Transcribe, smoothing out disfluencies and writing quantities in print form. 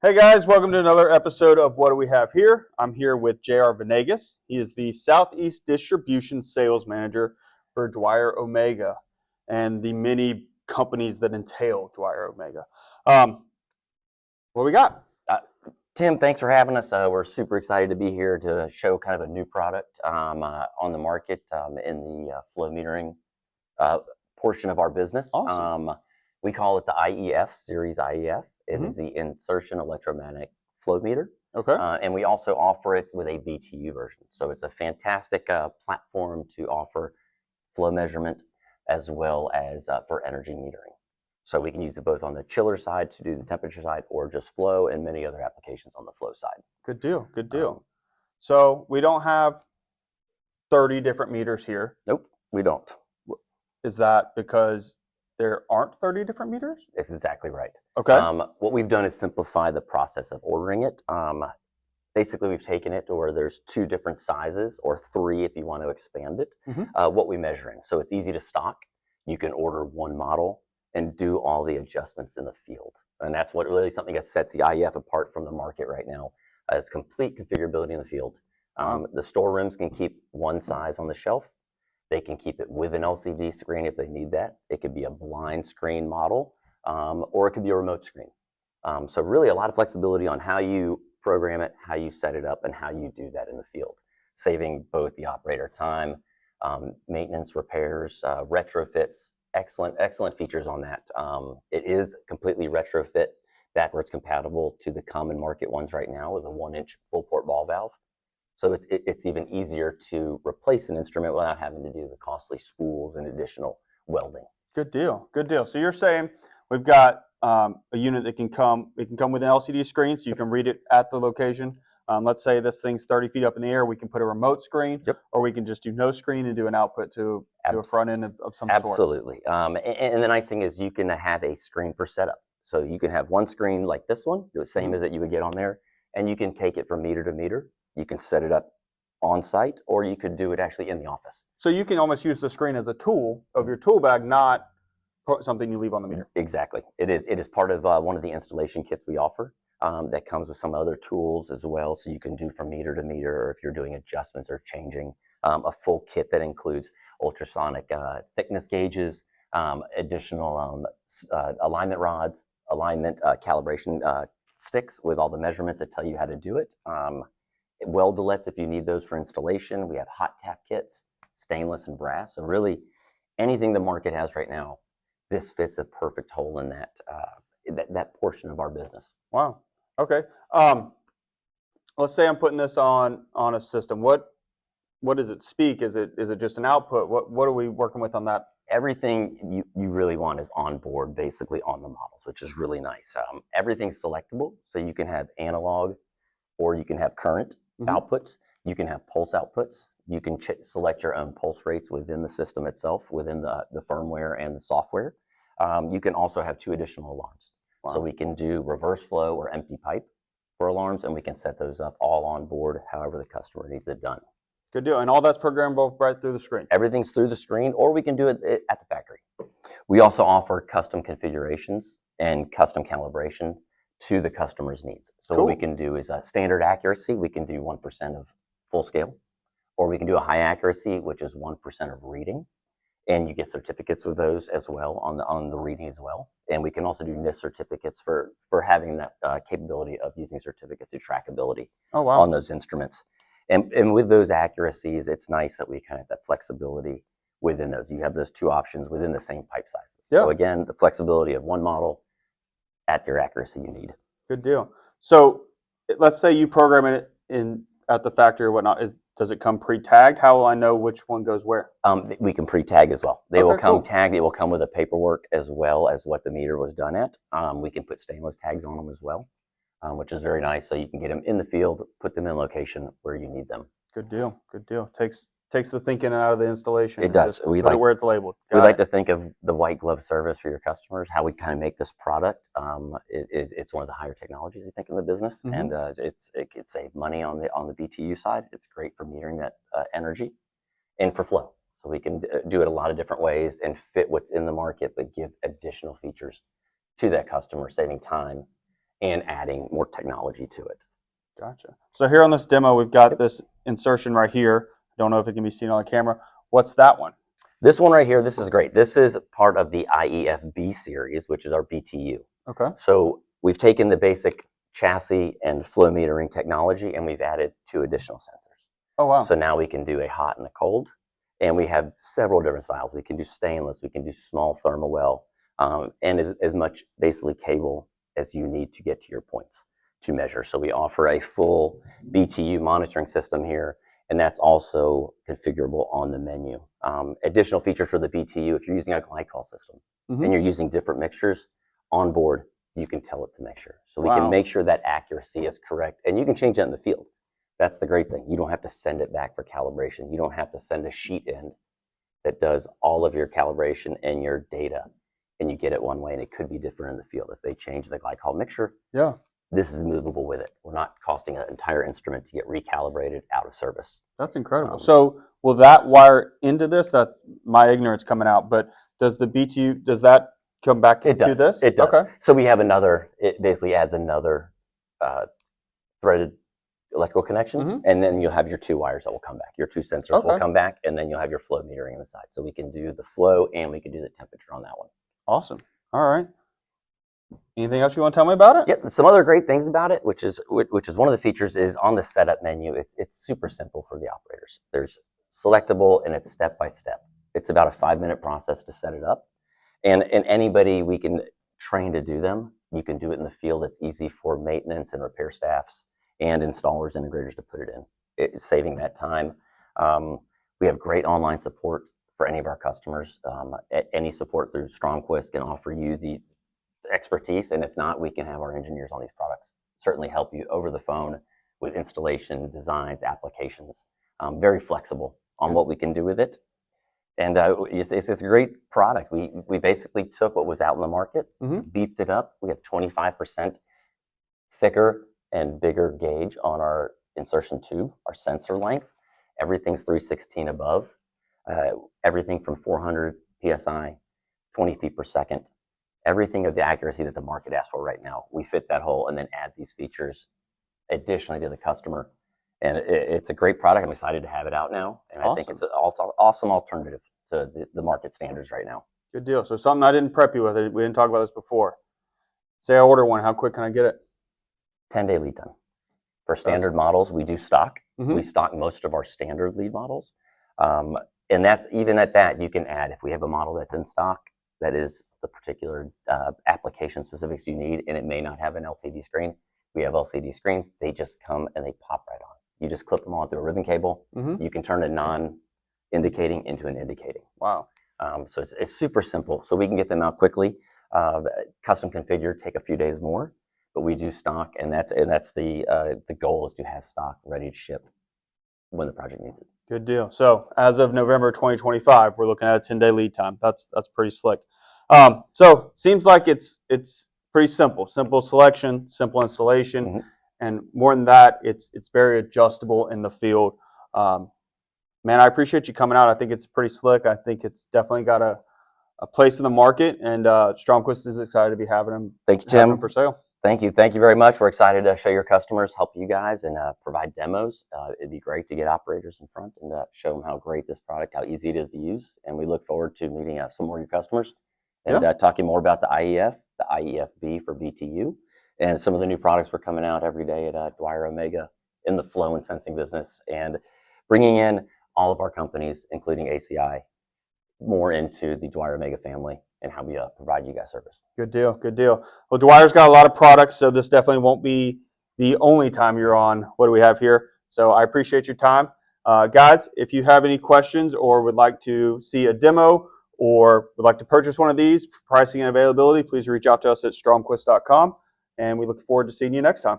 Hey guys, welcome to another episode of What Do We Have Here? I'm here with JR Venegas. He is the Southeast Distribution Sales Manager for DwyerOmega and the many companies that entail DwyerOmega. What we got? Tim, thanks for having us. We're super excited to be here to show kind of a new product on the market in the flow metering portion of our business. Awesome. We call it the IEF, Series IEF. It is the Insertion Electromagnetic Flow Meter. Okay. And we also offer it with a BTU version. So it's a fantastic platform to offer flow measurement as well as for energy metering. So we can use it both on the chiller side to do the temperature side or just flow and many other applications on the flow side. Good deal. Good deal. So we don't have 30 different meters here. Nope, we don't. Is that because there aren't 30 different meters? That's exactly right. Okay. What we've done is simplify the process of ordering it. Basically, we've taken it to where there's two different sizes, or three if you want to expand it, what we measure in. So it's easy to stock. You can order one model and do all the adjustments in the field. And that's what really something that sets the IEF apart from the market right now, is complete configurability in the field. The storerooms can keep one size on the shelf. They can keep it with an LCD screen if they need that. It could be a blind screen model, or it could be a remote screen. So really a lot of flexibility on how you program it, how you set it up, and how you do that in the field, saving both the operator time, maintenance, repairs, retrofits. Excellent features on that. It is completely retrofit backwards compatible to the common market ones right now with a 1-inch full port ball valve. So it's even easier to replace an instrument without having to do the costly spools and additional welding. Good deal. Good deal. So you're saying we've got a unit that can come. It can come with an LCD screen, so you can read it at the location. Let's say this thing's 30 feet up in the air. We can put a remote screen, or we can just do no screen and do an output to a front end of some sort. Absolutely. And the nice thing is you can have a screen per setup. So you can have one screen like this one, the same as that you would get on there, and you can take it from meter to meter. You can set it up on site, or you could do it actually in the office. So you can almost use the screen as a tool of your tool bag, not something you leave on the meter. Exactly. It is part of one of the installation kits we offer that comes with some other tools as well. So you can do from meter to meter, or if you're doing adjustments or changing, a full kit that includes ultrasonic thickness gauges, additional alignment rods, alignment calibration sticks with all the measurements that tell you how to do it. Weldolets if you need those for installation. We have hot tap kits, stainless and brass. So really anything the market has right now, this fits a perfect hole in that portion of our business. Wow. Okay. Let's say I'm putting this on a system. What does it speak? Is it just an output? What are we working with on that? Everything you really want is on board, basically on the models, which is really nice. Everything's selectable, so you can have analog or you can have current outputs. You can have pulse outputs. You can select your own pulse rates within the system itself, within the firmware and the software. You can also have two additional alarms. Wow. So we can do reverse flow or empty pipe for alarms, and we can set those up all on board however the customer needs it done. Good deal. And all that's programmable right through the screen? Everything's through the screen, or we can do it at the factory. We also offer custom configurations and custom calibration to the customer's needs. So what we can do is a standard accuracy. We can do 1% of full scale, or we can do a high accuracy, which is 1% of reading. And you get certificates with those as well on the reading as well. And we can also do NIST certificates for having that capability of using certificates to trackability on those instruments. And with those accuracies, it's nice that we kind of have that flexibility within those. You have those two options within the same pipe sizes. So again, the flexibility of one model at your accuracy you need. Good deal. So let's say you program it at the factory or whatnot. Does it come pre-tagged? How will I know which one goes where? We can pre-tag as well. They will come tagged. It will come with a paperwork as well as what the meter was done at. We can put stainless tags on them as well, which is very nice. So you can get them in the field, put them in location where you need them. Good deal. Good deal. Takes the thinking out of the installation. It does. We like it where it's labeled. We like to think of the white glove service for your customers, how we kind of make this product. It's one of the higher technologies, I think, in the business, and it could save money on the BTU side. It's great for metering that energy and for flow. So we can do it a lot of different ways and fit what's in the market, but give additional features to that customer, saving time and adding more technology to it. Gotcha. So here on this demo, we've got this insertion right here. Don't know if it can be seen on the camera. What's that one? This one right here, this is great. This is part of the IEFB series, which is our BTU. Okay. So we've taken the basic chassis and flow metering technology, and we've added 2 additional sensors. Oh, wow. So now we can do a hot and a cold, and we have several different styles. We can do stainless, we can do small thermal well, and as much basically cable as you need to get to your points to measure. So we offer a full BTU monitoring system here, and that's also configurable on the menu. Additional features for the BTU, if you're using a glycol system and you're using different mixtures on board, you can tell it to measure. So we can make sure that accuracy is correct, and you can change that in the field. That's the great thing. You don't have to send it back for calibration. You don't have to send a sheet in that does all of your calibration and your data, and you get it one way, and it could be different in the field. If they change the glycol mixture, this is movable with it. We're not costing an entire instrument to get recalibrated out of service. That's incredible. So will that wire into this? That's my ignorance coming out, but does the BTU, does that come back to this? It does. Okay. So we have another, it basically adds another threaded electrical connection, and then you'll have your 2 wires that will come back. Your 2 sensors will come back, and then you'll have your flow metering on the side. So we can do the flow and we can do the temperature on that one. Awesome. All right. Anything else you want to tell me about it? Yep. Some other great things about it, which is one of the features, is on the setup menu. It's super simple for the operators. There's selectable, and it's step by step. It's about a 5-minute process to set it up, and anybody we can train to do them. You can do it in the field. It's easy for maintenance and repair staffs and installers, integrators to put it in. It's saving that time. We have great online support for any of our customers. Any support through Stromquist can offer you the expertise, and if not, we can have our engineers on these products certainly help you over the phone with installation, designs, applications. Very flexible on what we can do with it, and it's a great product. We basically took what was out in the market, beefed it up. We have 25% thicker and bigger gauge on our insertion tube, our sensor length. Everything's 316 above. Everything from 400 psi, 20 feet per second. Everything of the accuracy that the market asks for right now. We fit that hole and then add these features additionally to the customer. And it's a great product. I'm excited to have it out now. And I think it's an awesome alternative to the market standards right now. Good deal. So something I didn't prep you with. We didn't talk about this before. Say I order one. How quick can I get it? 10-day lead time. For standard models, we do stock. We stock most of our standard lead models. And that's even at that, you can add, if we have a model that's in stock, that is the particular application specifics you need, and it may not have an LCD screen. We have LCD screens. They just come and they pop right on. You just clip them on through a ribbon cable. You can turn a non-indicating into an indicating. Wow. So it's super simple. So we can get them out quickly. Custom configure take a few days more, but we do stock, and that's the goal is to have stock ready to ship when the project needs it. Good deal. So as of November 2025, we're looking at a 10-day lead time. That's pretty slick. So seems like it's pretty simple. Simple selection, simple installation, and more than that, it's very adjustable in the field. Man, I appreciate you coming out. I think it's pretty slick. I think it's definitely got a place in the market, and Stromquist is excited to be having them. Thank you, Tim. For sale. Thank you very much. We're excited to show your customers, help you guys, and provide demos. It'd be great to get operators in front and show them how great this product, how easy it is to use. And we look forward to meeting some more of your customers and talking more about the IEF, the IEFB for BTU, and some of the new products we're coming out every day at DwyerOmega in the flow and sensing business, and bringing in all of our companies, including ACI, more into the DwyerOmega family and how we provide you guys service. Good deal. Good deal. Well, Dwyer's got a lot of products, so this definitely won't be the only time you're on What Do We Have Here. So I appreciate your time. Guys, if you have any questions or would like to see a demo or would like to purchase one of these, pricing and availability, please reach out to us at stromquist.com, and we look forward to seeing you next time.